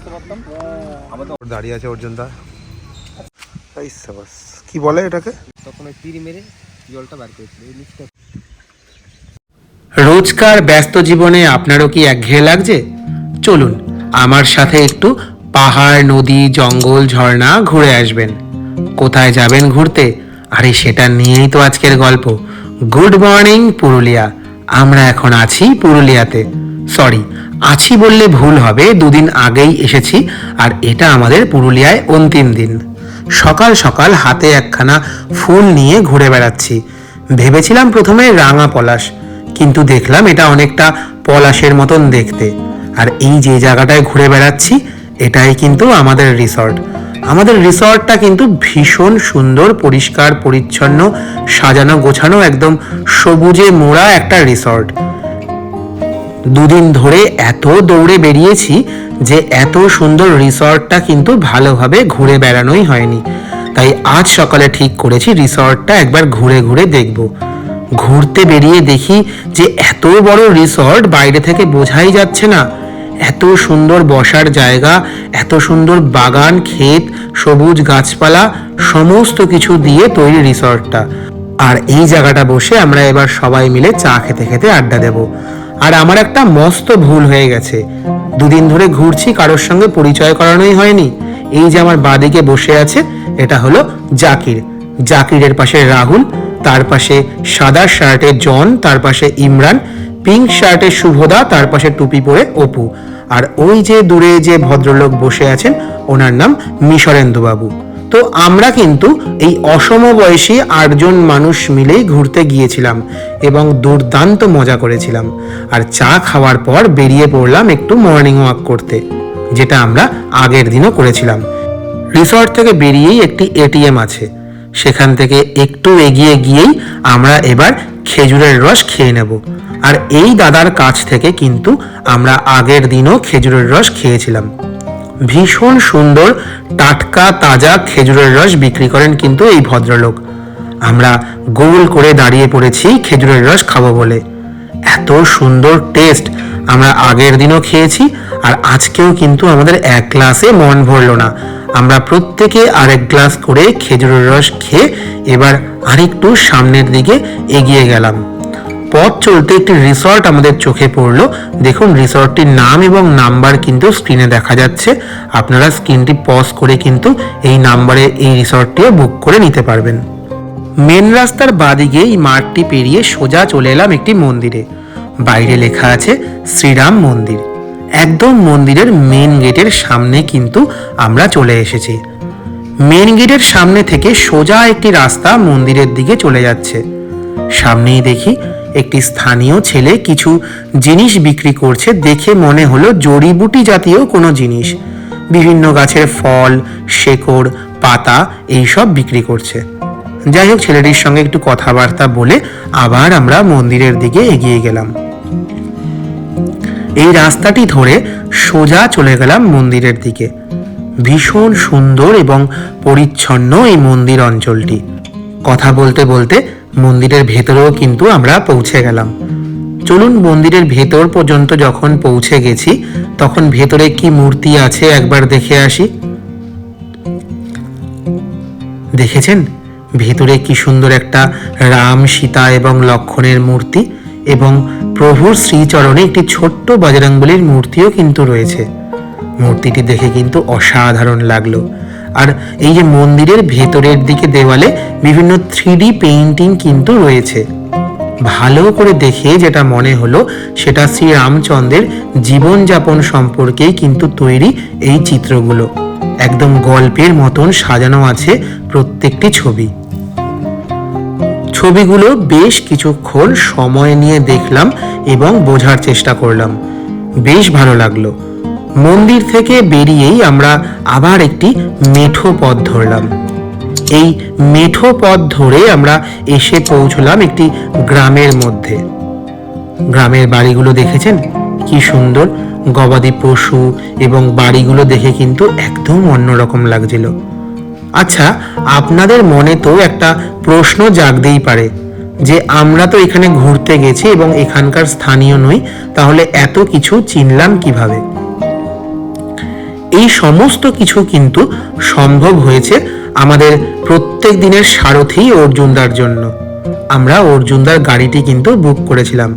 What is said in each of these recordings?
আসতে পারতাম। আমাদের দাঁড়িয়ে আছে অর্জুনদা। কি বলে এটাকে? তখন ওই তীর মেরে জলটা বার করেছিল এই লিফটটা। রোজকার ব্যস্ত জীবনে আপনারও কি একঘেয়ে লাগছে? চলুন আমার সাথে একটু পাহাড়, নদী, জঙ্গল, ঝর্ণা ঘুরে আসবেন। কোথায় যাবেন ঘুরতে? আরে সেটা নিয়েই তো আজকের গল্প। Good morning Purulia. আমরা এখন আছি পুরুলিয়াতে। সরি, আছি বললে ভুল হবে, দুদিন আগেই এসেছি আর এটা আমাদের পুরুলিয়ায় অন্তিম দিন। সকাল সকাল হাতে একখানা ফুল নিয়ে ঘুরে বেড়াচ্ছি। ভেবেছিলাম প্রথমে রাঙা পলাশ, কিন্তু দেখলাম এটা অনেকটা পলাশের মতন দেখতে। আর এই যে জায়গাটায় ঘুরে বেড়াচ্ছি এটাই কিন্তু আমাদের রিসর্ট। আমাদের রিসর্টটা কিন্তু ভীষণ সুন্দর, পরিষ্কার পরিচ্ছন্ন, সাজানো গোছানো, একদম সবুজে মোড়া একটা রিসর্ট। দুদিন ধরে এত দৌড়ে বেরিয়েছি যে এত সুন্দর রিসর্টটা কিন্তু ভালোভাবে ঘুরে বেড়ানোই হয়নি। তাই আজ সকালে ঠিক করেছি রিসর্টটা একবার ঘুরে ঘুরে দেখব। ঘুরতে বেরিয়ে দেখি যে এত বড় রিসর্ট বাইরে থেকে বোঝাই যাচ্ছে না। এত সুন্দর বসার জায়গা, এত সুন্দর বাগান, ক্ষেত, সবুজ গাছপালা, সমস্ত কিছু দিয়ে তৈরি রিসর্টটা। আর এই জায়গাটা বসে আমরা এবার সবাই মিলে চা খেতে খেতে আড্ডা দেব। আর আমার একটা মস্ত ভুল হয়ে গেছে, দুদিন ধরে ঘুরছি, কারোর সঙ্গে পরিচয় করানোই হয়নি। এই যে আমার বাদিকে বসে আছে এটা হলো জাকির, জাকিরের পাশে রাহুল, তার পাশে সাদা শার্টে জন, তার পাশে ইমরান, পিঙ্ক শার্টে শুভদা, তার পাশে টুপি পরে অপু, আর ওই যে দূরে যে ভদ্রলোক বসে আছেন ওনার নাম মিশরেন্দু বাবু। তো আমরা কিন্তু এই অসমবয়সী 8 জন মানুষ মিলেই ঘুরতে গিয়েছিলাম এবং দুর্দান্ত মজা করেছিলাম। আর চা খাওয়ার পর বেরিয়ে পড়লাম একটু মর্নিং ওয়াক করতে, যেটা আমরা আগের দিনও করেছিলাম। রিসর্ট থেকে বেরিয়েই একটি এটিএম আছে, সেখান থেকে একটু এগিয়ে গিয়েই আমরা এবার খেজুরের রস খেয়ে নেব। আর এই দাদার কাছ থেকে কিন্তু আমরা আগের দিনও খেজুরের রস খেয়েছিলাম। ভীষণ সুন্দর টাটকা তাজা খেজুরের রস বিক্রি করেন কিন্তু এই ভদ্রলোক। আমরা গোল করে দাঁড়িয়ে পড়েছি খেজুরের রস খাবো বলে। এত সুন্দর টেস্ট, আমরা আগের দিনও খেয়েছি আর আজকেও কিন্তু আমাদের এক গ্লাসে মন ভরলো না। আমরা প্রত্যেকে আরেক গ্লাস করে খেজুরের রস খেয়ে এবার আরেকটু সামনের দিকে এগিয়ে গেলাম। পথ চলতে একটি রিসর্ট আমাদের চোখে পড়লো। দেখুন রিসর্টটির নাম এবং নাম্বার কিন্তু স্ক্রিনে দেখা যাচ্ছে। আপনারা স্ক্রিনটি পজ করে কিন্তু এই নাম্বারে এই রিসর্টটিও বুক করে নিতে পারবেন। মেন রাস্তার বাদিকে এই মাঠটি পেরিয়ে সোজা চলে এলাম একটি মন্দিরে। বাইরে লেখা আছে শ্রীরাম মন্দির। একদম মন্দিরের মেন গেটের সামনে কিন্তু আমরা চলে এসেছি। মেন গেটের সামনে থেকে সোজা একটি রাস্তা মন্দিরের দিকে চলে যাচ্ছে। সামনেই দেখি একটি স্থানীয় ছেলে কিছু জিনিস বিক্রি করছে। দেখে মনে হলো জড়িবুটি জাতীয় কোনো জিনিস, বিভিন্ন গাছের ফল, শেকড়, পাতা এইসব বিক্রি করছে। যাই হোক, ছেলেটির সঙ্গে একটু কথাবার্তা বলে আবার আমরা মন্দিরের দিকে এগিয়ে গেলাম। এই রাস্তাটি ধরে সোজা চলে গেলাম মন্দিরের দিকে। ভীষণ সুন্দর এবং পরিচ্ছন্ন এই মন্দির অঞ্চলটি। কথা বলতে বলতে মন্দিরের ভেতরেও কিন্তু আমরা পৌঁছে গেলাম। চলুন মন্দিরের ভেতর পর্যন্ত যখন পৌঁছে গেছি তখন ভেতরে কি মূর্তি আছে একবার দেখে আসি। দেখেছেন ভেতরে কি সুন্দর একটা রাম, সীতা এবং লক্ষ্মণের মূর্তি, এবং প্রভুর শ্রীচরণে একটি ছোট্ট বজরংবলীর মূর্তিও কিন্তু রয়েছে। মূর্তিটি দেখে কিন্তু অসাধারণ লাগলো। আর এই যে মন্দিরের ভেতরের দিকে দেওয়ালে বিভিন্ন 3D পেইন্টিং কিন্তু রয়েছে। ভালো করে দেখে যেটা মনে হলো সেটা শ্রী রামচন্দ্রের জীবনযাপন সম্পর্কেই কিন্তু তৈরি এই চিত্রগুলো। একদম গল্পের মতন সাজানো আছে প্রত্যেকটি ছবি। ছবিগুলো বেশ কিছুক্ষণ সময় নিয়ে দেখলাম এবং বোঝার চেষ্টা করলাম। বেশ ভালো লাগলো। মন্দির থেকে বেরিয়েই আমরা আবার একটি মেঠো পথ ধরলাম। এই মেঠো পথ ধরে আমরা এসে পৌঁছলাম একটি গ্রামের মধ্যে। গ্রামের বাড়িগুলো দেখেছেন কি সুন্দর, গবাদি পশু এবং বাড়িগুলো দেখে কিন্তু একদম অন্যরকম লাগছিল। আচ্ছা, আপনাদের মনে তো একটা প্রশ্ন জাগতেই পারে যে আমরা তো এখানে ঘুরতে গেছি এবং এখানকার স্থানীয় নই, তাহলে এত কিছু চিনলাম কিভাবে? এই সমস্ত কিছু কিন্তু সম্ভব হয়েছে আমাদের প্রত্যেক দিনের সারথি অর্জুনদার জন্য। আমরা অর্জুনদার গাড়িটি কিন্তু বুক করেছিলাম,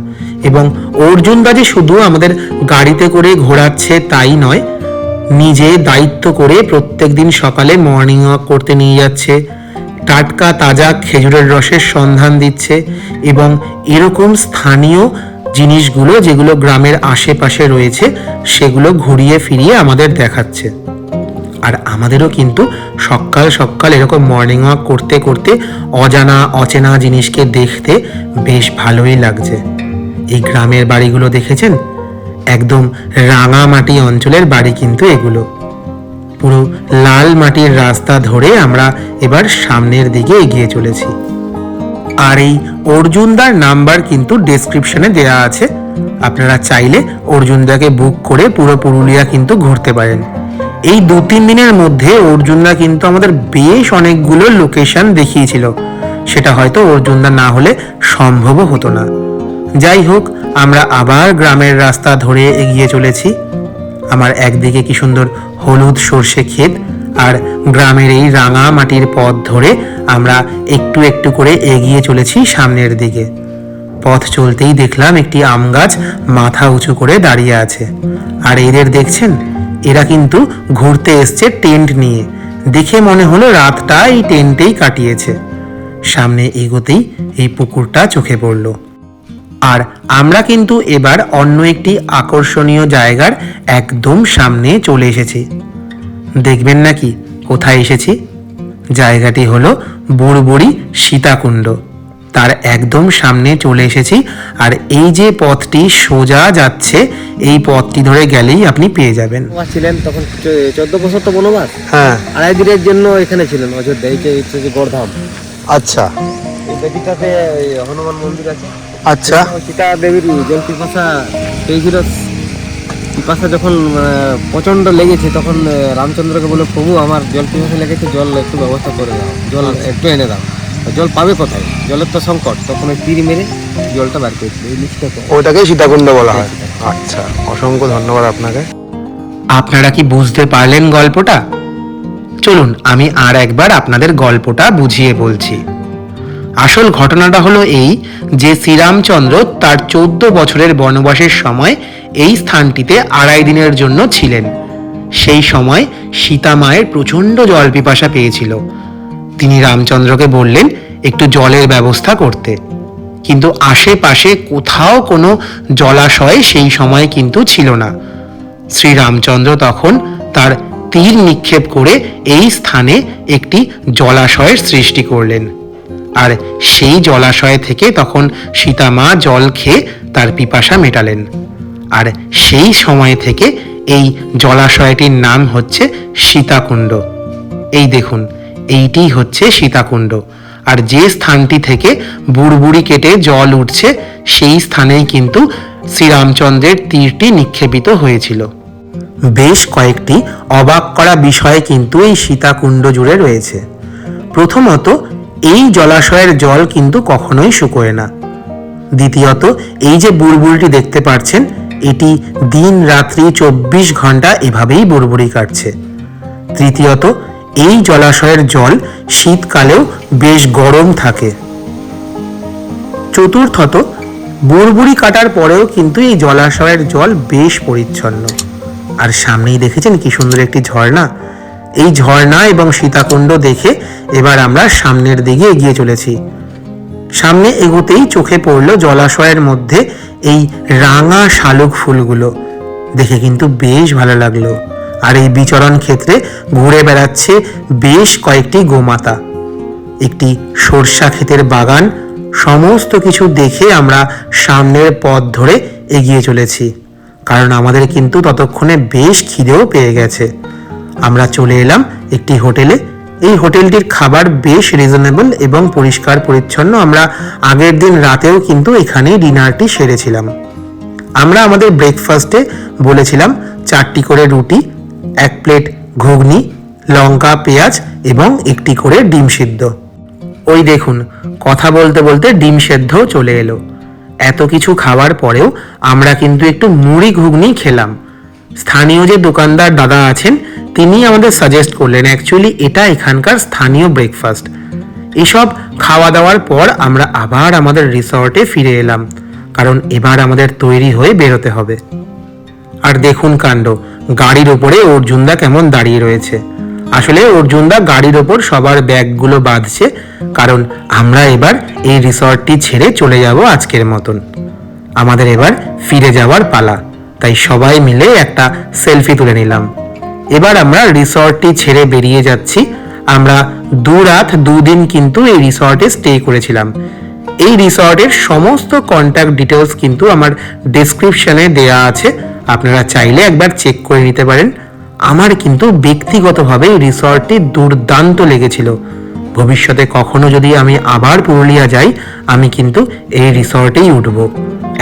এবং অর্জুনদা যে শুধু আমাদের গাড়িতে করে ঘোরাচ্ছে তাই নয়, নিজে দায়িত্ব করে প্রত্যেক দিন সকালে মর্নিং ওয়াক করতে নিয়ে যাচ্ছে, টাটকা তাজা খেজুরের রসের সন্ধান দিচ্ছে, এবং এরকম স্থানীয় জিনিসগুলো যেগুলো গ্রামের আশেপাশে রয়েছে সেগুলো ঘুরিয়ে ফিরিয়ে আমাদের দেখাচ্ছে। আর আমাদেরও কিন্তু সকাল সকাল এরকম মর্নিং ওয়াক করতে করতে অজানা অচেনা জিনিসকে দেখতে বেশ ভালোই লাগছে। এই গ্রামের বাড়িগুলো দেখেছেন, একদম রাঙামাটি অঞ্চলের বাড়ি কিন্তু এগুলো। পুরো লাল মাটির রাস্তা ধরে আমরা এবার সামনের দিকে এগিয়ে চলেছি। আর এই অর্জুনদার নাম্বার কিন্তু ডেসক্রিপশনে দেওয়া আছে, আপনারা চাইলে অর্জুনদাকে বুক করে পুরো পুরুলিয়া কিন্তু ঘুরতে পারেন। এই 2-3 দিনের মধ্যে অর্জুনদা কিন্তু আমাদের বেশ অনেকগুলো লোকেশন দেখিয়েছিল, সেটা হয়তো অর্জুনদা না হলে সম্ভবও হতো না। যাই হোক, আমরা আবার গ্রামের রাস্তা ধরে এগিয়ে চলেছি। আমার একদিকে কি সুন্দর হলুদ সর্ষে ক্ষেত, আর গ্রামের এই রাঙা মাটির পথ ধরে আমরা একটু একটু করে এগিয়ে চলেছি সামনের দিকে। পথ চলতেই দেখলাম একটি আম গাছ মাথা উঁচু করে দাঁড়িয়ে আছে। আর এদের দেখছেন, এরা কিন্তু ঘুরতে এসছে টেন্ট নিয়ে। দেখে মনে হলো রাতটা এই টেন্টেই কাটিয়েছে। সামনে এগোতেই এই পুকুরটা চোখে পড়ল। আর আমরা কিন্তু এবার অন্য একটি আকর্ষণীয় জায়গার একদম সামনে চলে এসেছি। দেখবেন নাকি কোথায় এসেছি? জায়গাটি হলো বুড়বুড়ি সীতাকুণ্ড। তার একদম সামনে চলে এসেছি। আর এই যে পথটি সোজা যাচ্ছে, এই পথটি ধরে গেলেই আপনি পেয়ে যাবেন। ছিলেন তখন 14 বছর তো বনবাস, হ্যাঁ, 2.5 দিনের জন্য এখানে ছিলেন অযোধ্যা। এই যে গড়ধাম, আচ্ছা এই দেবীটাতে হনুমান মন্দির আছে। আচ্ছা, সীতা দেবীর জল পিপাসা পেয়েছিল। পিপাসা যখন প্রচন্ড লেগেছে, তখন রামচন্দ্রকে বলে, প্রভু আমার জল পিপাসা লেগেছে, জল একটু ব্যবস্থা করে দাও, জল একটু এনে দাও। জল পাবে কোথায়? জলের তো সংকট। তখন ওই তীর মেরে জলটা বার করেছিল। এই লিস্টটা ওটাকে সীতাকুণ্ড বলা হয়। আচ্ছা, অসংখ্য ধন্যবাদ আপনাকে। আপনারা কি বুঝতে পারলেন গল্পটা? চলুন আমি আর একবার আপনাদের গল্পটা বুঝিয়ে বলছি। আসল ঘটনাটা হলো এই যে শ্রীরামচন্দ্র তার 14 বছরের বনবাসের সময় এই স্থানটিতে 2.5 দিনের জন্য ছিলেন। সেই সময় সীতা মায়ের প্রচণ্ড জল পিপাসা পেয়েছিল। তিনি রামচন্দ্রকে বললেন একটু জলের ব্যবস্থা করতে, কিন্তু আশেপাশে কোথাও কোনো জলাশয় সেই সময় কিন্তু ছিল না। শ্রীরামচন্দ্র তখন তার তীর নিক্ষেপ করে এই স্থানে একটি জলাশয়ের সৃষ্টি করলেন। আর সেই জলাশয় থেকে তখন সীতা মা জল খেয়ে তার পিপাসা মেটালেন। আর সেই সময় থেকে এই জলাশয়টির নাম হচ্ছে সীতাকুণ্ড। এই দেখুন, এইটি হচ্ছে সীতাকুণ্ড। আর যে স্থানটি থেকে বুড়বুড়ি কেটে জল উঠছে, সেই স্থানেই কিন্তু শ্রীরামচন্দ্রের তীরটি নিক্ষেপিত হয়েছিল। বেশ কয়েকটি অবাক করা বিষয় কিন্তু এই সীতাকুণ্ড জুড়ে রয়েছে। প্রথমত, এই জলাশয়ের জল কিন্তু কখনোই শুকোয় না। দ্বিতীয়ত, এই যে বুড়বুড়িটি দেখতে পাচ্ছেন, এটি দিন রাত্রি 24 ঘন্টা এভাবেই বুড়বুড়ি কাটছে। তৃতীয়ত, এই জলাশয়ের জল শীতকালেও বেশ গরম থাকে। চতুর্থত, বুড়বুড়ি কাটার পরেও কিন্তু এই জলাশয়ের জল বেশ পরিচ্ছন্ন। আর সামনেই দেখেছেন কি সুন্দর একটি ঝর্ণা। এই ঝর্ণা এবং সীতাকুণ্ড দেখে এবার আমরা সামনের দিকে এগিয়ে চলেছি। সামনে এগোতেই চোখে পড়লো জলাশয়ের মধ্যে এই রাঙা শালুক ফুলগুলো, দেখে কিন্তু বেশ ভালো লাগলো। আর এই বিচরণ ক্ষেত্রে ঘুরে বেড়াচ্ছে বেশ কয়েকটি গোমাতা, একটি সরষা ক্ষেতের বাগান। সমস্ত কিছু দেখে আমরা সামনের পথ ধরে এগিয়ে চলেছি, কারণ আমাদের কিন্তু ততক্ষণে বেশ খিদেও পেয়ে গেছে। আমরা চলে এলাম একটি হোটেলে। এই হোটেলটির খাবার বেশ রিজনেবল এবং পরিষ্কার পরিচ্ছন্ন। আমরা আগের দিন রাতেও কিন্তু এখানেই ডিনারটি সেরেছিলাম। আমরা আমাদের ব্রেকফাস্টে বলেছিলাম 4টি করে রুটি, 1 প্লেট ঘুগনি, লঙ্কা পেঁয়াজ এবং একটি করে ডিম সিদ্ধ। ওই দেখুন, কথা বলতে বলতে ডিম সেদ্ধও চলে এলো। এত কিছু খাওয়ার পরেও আমরা কিন্তু একটু মুড়ি ঘুগনি খেলাম। স্থানীয় যে দোকানদার দাদা আছেন তিনি আমাদের সাজেস্ট করলেন, অ্যাকচুয়ালি এটা এখানকার স্থানীয় ব্রেকফাস্ট। এসব খাওয়া দাওয়ার পর আমরা আবার আমাদের রিসর্টে ফিরে এলাম, কারণ এবার আমাদের তৈরি হয়ে বেরোতে হবে। আর দেখুন কাণ্ড, গাড়ির ওপরে অর্জুনদা কেমন দাঁড়িয়ে রয়েছে। আসলে অর্জুনদা গাড়ির ওপর সবার ব্যাগগুলো বাঁধছে, কারণ আমরা এবার এই রিসর্টটি ছেড়ে চলে যাব আজকের মতন। আমাদের এবার ফিরে যাওয়ার পালা, তাই সবাই মিলে একটা সেলফি তুলে নিলাম। এবার আমরা রিসর্টটি ছেড়ে বেরিয়ে যাচ্ছি। আমরা 2 রাত 2 দিন কিন্তু এই রিসর্টে স্টে করেছিলাম। এই রিসর্টের সমস্ত কন্ট্যাক্ট ডিটেলস কিন্তু আমার ডেসক্রিপশনে দেয়া আছে, আপনারা চাইলে একবার চেক করে নিতে পারেন। আমার কিন্তু ব্যক্তিগতভাবে এই রিসর্টটি দুর্দান্ত লেগেছিল। ভবিষ্যতে কখনো যদি আমি আবার পুরুলিয়া যাই, আমি কিন্তু এই রিসর্টেই উঠব,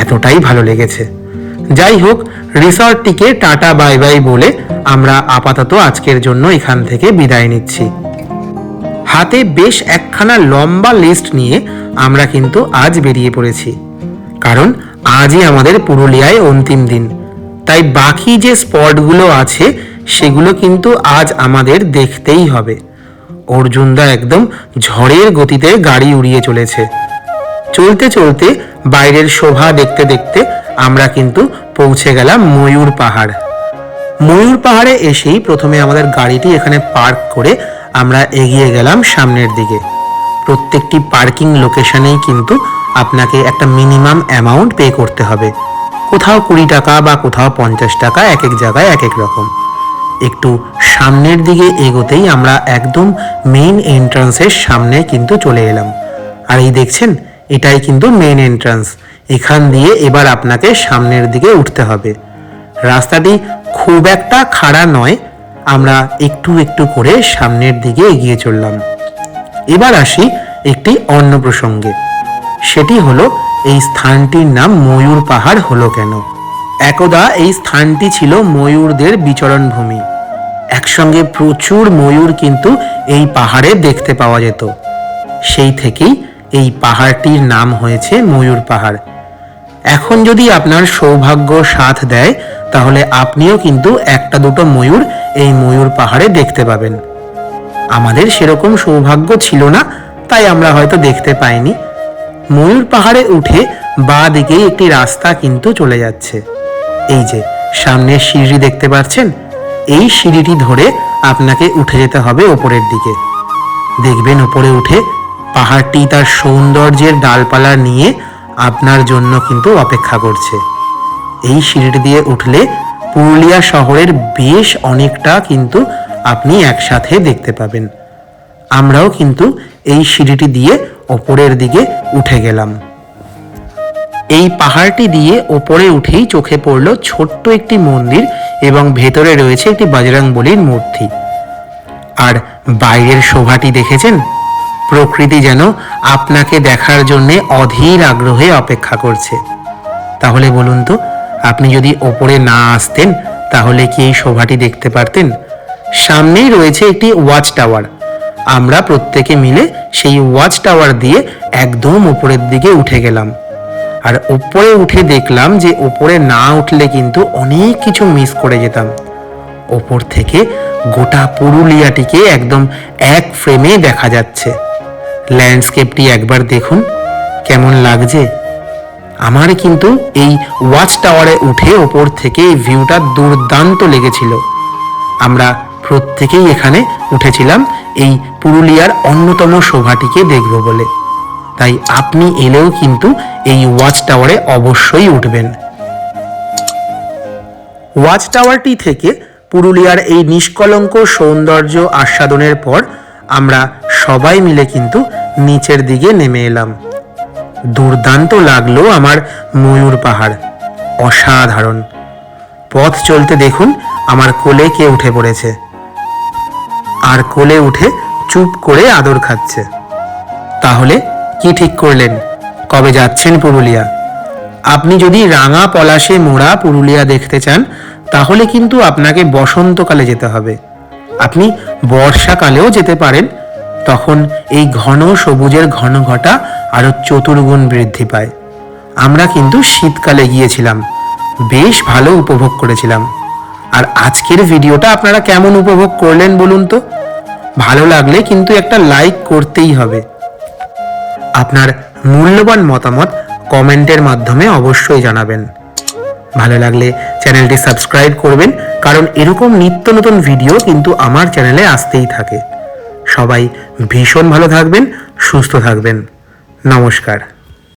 এতটাই ভালো লেগেছে। যাই হোক, রিসর্টটিকে টাটা বাই বাই বলে আমরা আপাতত আজকের জন্য এখান থেকে বিদায় নিচ্ছি। হাতে বেশ একখানা লম্বা লিস্ট নিয়ে আমরা কিন্তু আজ বেরিয়ে পড়েছি, কারণ আজই আমাদের পুরুলিয়ায় অন্তিম দিন। তাই বাকি যে স্পটগুলো আছে সেগুলো কিন্তু আজ আমাদের দেখতেই হবে। অর্জুনদা একদম ঝড়ের গতিতে গাড়ি উড়িয়ে চলেছে। চলতে চলতে বাইরের শোভা দেখতে দেখতে আমরা কিন্তু পৌঁছে গেলাম ময়ূর পাহাড়। ময়ূর পাহাড়ে এসেই প্রথমে আমাদের গাড়িটি এখানে পার্ক করে আমরা এগিয়ে গেলাম সামনের দিকে। প্রত্যেকটি পার্কিং লোকেশনেই কিন্তু আপনাকে একটা মিনিমাম অ্যামাউন্ট পে করতে হবে, কোথাও 20 টাকা বা কোথাও 50 টাকা, এক এক জায়গায় এক এক রকম। একটু সামনের দিকে এগোতেই আমরা একদম মেইন এন্ট্রান্সের সামনে কিন্তু চলে এলাম। আর এই দেখছেন, এটাই কিন্তু মেইন এন্ট্রান্স। এখান দিয়ে এবার আপনাকে সামনের দিকে উঠতে হবে। রাস্তাটি খুব একটা খাড়া নয়, আমরা একটু একটু করে সামনের দিকে এগিয়ে চললাম। এবার আসি একটি অন্য প্রসঙ্গে, সেটি হলো এই স্থানটির নাম ময়ূর পাহাড় হলো কেন। একদা এই স্থানটি ছিল ময়ূরদের বিচরণ ভূমি। একসঙ্গে প্রচুর ময়ূর কিন্তু এই পাহাড়ে দেখতে পাওয়া যেত। সেই থেকেই এই পাহাড়টির নাম হয়েছে ময়ূর পাহাড়। এখন যদি আপনার সৌভাগ্য সাথ দেয়, তাহলে আপনিও কিন্তু একটা দুটো ময়ূর এই ময়ূর পাহাড়ে দেখতে পাবেন। আমাদের সেরকম সৌভাগ্য ছিল না, তাই আমরা হয়তো দেখতে পাইনি। ময়ূর পাহাড়ে উঠে বাঁ দিকেই একটি রাস্তা কিন্তু চলে যাচ্ছে। এই যে সামনের সিঁড়ি দেখতে পাচ্ছেন, এই সিঁড়িটি ধরে আপনাকে উঠে যেতে হবে ওপরের দিকে। দেখবেন ওপরে উঠে পাহাড়টি তার সৌন্দর্যের ডালপালা নিয়ে আপনার জন্য কিন্তু অপেক্ষা করছে। এই সিঁড়িটি দিয়ে উঠলে পুরুলিয়া শহরের বেশ অনেকটা কিন্তু আপনি একসাথে দেখতে পাবেন। আমরাও কিন্তু এই সিঁড়িটি দিয়ে ওপরের দিকে উঠে গেলাম। এই পাহাড়টি দিয়ে ওপরে উঠেই চোখে পড়ল ছোট্ট একটি মন্দির এবং ভেতরে রয়েছে একটি বজরংবলীর মূর্তি। আর বাইরের শোভাটি দেখেছেন? প্রকৃতি যেন আপনাকে দেখার জন্য অধীর আগ্রহে অপেক্ষা করছে। তাহলে বলুন তো, আপনি যদি ওপরে না আসতেন তাহলে কি এই শোভাটি দেখতে পারতেন? সামনেই রয়েছে একটি ওয়াচ টাওয়ার। আমরা প্রত্যেকে মিলে সেই ওয়াচ টাওয়ার দিয়ে একদম উপরের দিকে উঠে গেলাম। আর উপরে উঠে দেখলাম যে উপরে না উঠলে কিন্তু অনেক কিছু মিস করে যেতাম। ওপর থেকে গোটা পুরুলিয়াটিকে একদম এক ফ্রেমে দেখা যাচ্ছে। ল্যান্ডস্কেপটি একবার দেখুন কেমন লাগছে। আমার কিন্তু এই ওয়াচ টাওয়ারে উঠে ওপর থেকে এই ভিউটা দুর্দান্ত লেগেছিল। আমরা প্রত্যেকেই এখানে উঠেছিলাম এই পুরুলিয়ার অন্যতম শোভাটিকে দেখব বলে। তাই আপনি এলেও কিন্তু এই ওয়াচ টাওয়ারে অবশ্যই উঠবেন। ওয়াচ টাওয়ারটি থেকে পুরুলিয়ার এই নিষ্কলঙ্ক সৌন্দর্য আস্বাদনের পর আমরা সবাই মিলে কিন্তু নিচের দিকে নেমে এলাম। দুর্দান্ত লাগলো আমার ময়ূর পাহাড়, অসাধারণ। পথ চলতে দেখুন আমার কোলে কে উঠে পড়েছে, আর কোলে উঠে চুপ করে আদর খাচ্ছে। তাহলে কি ঠিক করলেন, কবে যাচ্ছেন পুরুলিয়া? আপনি যদি রাঙা পলাশে মোড়া পুরুলিয়া দেখতে চান, তাহলে কিন্তু আপনাকে বসন্তকালে যেতে হবে। আপনি বর্ষাকালেও যেতে পারেন, তখন এই ঘন সবুজের ঘন ঘটা আরো চতুর্গুণ বৃদ্ধি পায়। আমরা কিন্তু শীতকালে গিয়েছিলাম, বেশ ভালো উপভোগ করেছিলাম। আর আজকের ভিডিওটা আপনারা কেমন উপভোগ করলেন বলুন তো? ভালো লাগলে কিন্তু একটা লাইক করতেই হবে। আপনার মূল্যবান মতামত কমেন্টের মাধ্যমে অবশ্যই জানাবেন। ভালো লাগলে চ্যানেলটি সাবস্ক্রাইব করবেন, কারণ এরকম নিত্য নতুন ভিডিও কিন্তু আমার চ্যানেলে আসতেই থাকে। সবাই ভীষণ ভালো থাকবেন, সুস্থ থাকবেন। নমস্কার।